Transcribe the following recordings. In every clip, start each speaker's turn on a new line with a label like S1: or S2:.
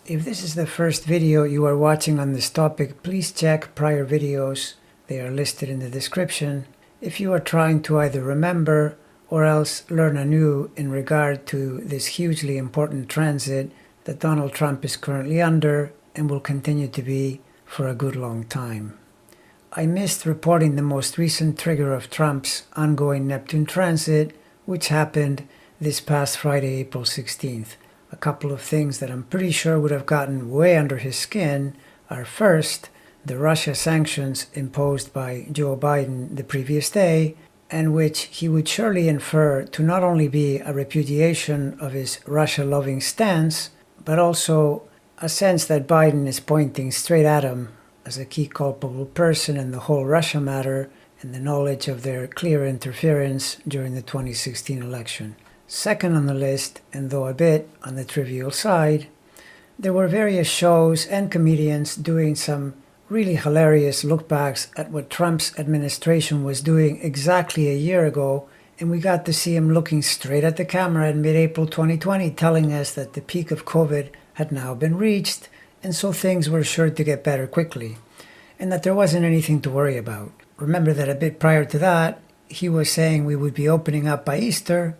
S1: If this is the first video you are watching on this topic, please check prior videos. They are listed in the description. If you are trying to either remember or else learn anew in regard to this hugely important transit that Donald Trump is currently under and will continue to be for a good long time. I missed reporting the most recent trigger of Trump's ongoing Neptune transit, which happened this past Friday, April 16th. A couple of things that I'm pretty sure would have gotten way under his skin are, first, the Russia sanctions imposed by Joe Biden the previous day, and which he would surely infer to not only be a repudiation of his Russia-loving stance, but also a sense that Biden is pointing straight at him as a key culpable person in the whole Russia matter and the knowledge of their clear interference during the 2016 election. Second on the list, and though a bit on the trivial side, there were various shows and comedians doing some really hilarious look-backs at what Trump's administration was doing exactly a year ago, and we got to see him looking straight at the camera in mid-April 2020 telling us that the peak of COVID had now been reached, and so things were sure to get better quickly, and that there wasn't anything to worry about. Remember that a bit prior to that, he was saying we would be opening up by Easter,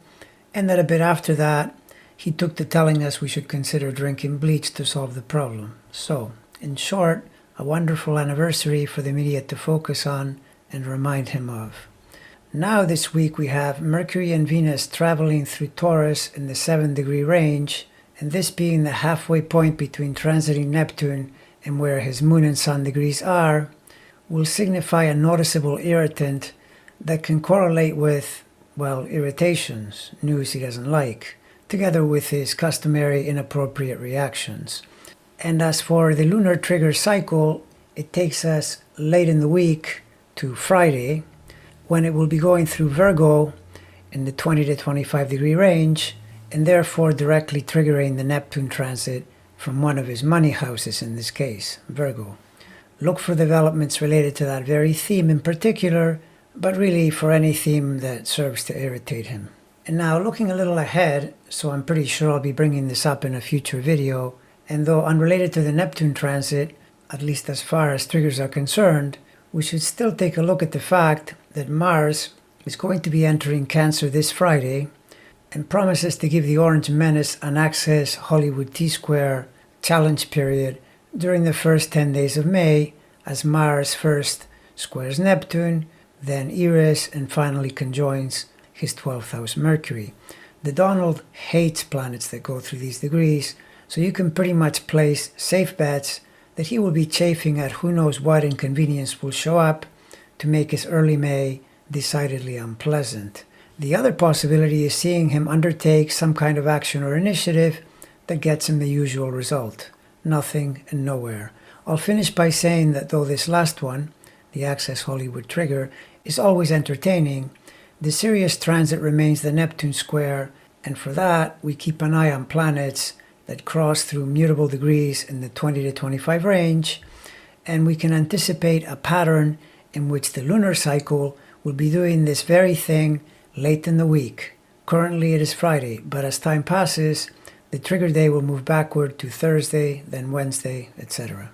S1: and that a bit after that, he took to telling us we should consider drinking bleach to solve the problem. So, in short, a wonderful anniversary for the media to focus on and remind him of. Now this week we have Mercury and Venus traveling through Taurus in the 7-degree range, and this being the halfway point between transiting Neptune and where his Moon and Sun degrees are, will signify a noticeable irritant that can correlate with, well, irritations, news he doesn't like, together with his customary inappropriate reactions. And as for the lunar trigger cycle, it takes us late in the week to Friday, when it will be going through Virgo in the 20 to 25 degree range, and therefore directly triggering the Neptune transit from one of his money houses, in this case, Virgo. Look for developments related to that very theme in particular, but really for any theme that serves to irritate him. And now looking a little ahead, so I'm pretty sure I'll be bringing this up in a future video, and though unrelated to the Neptune transit, at least as far as triggers are concerned, we should still take a look at the fact that Mars is going to be entering Cancer this Friday and promises to give the Orange Menace an Access Hollywood T-Square challenge period during the first 10 days of May, as Mars first squares Neptune, then Eris, and finally conjoins his 12th house Mercury. The Donald hates planets that go through these degrees, so you can pretty much place safe bets that he will be chafing at who knows what inconvenience will show up to make his early May decidedly unpleasant. The other possibility is seeing him undertake some kind of action or initiative that gets him the usual result: nothing and nowhere. I'll finish by saying that though this last one, the Access Hollywood trigger, is always entertaining, the serious transit remains the Neptune square, and for that we keep an eye on planets that cross through mutable degrees in the 20 to 25 range, and we can anticipate a pattern in which the lunar cycle will be doing this very thing late in the week. Currently it is Friday, but as time passes, the trigger day will move backward to Thursday, then Wednesday, etc.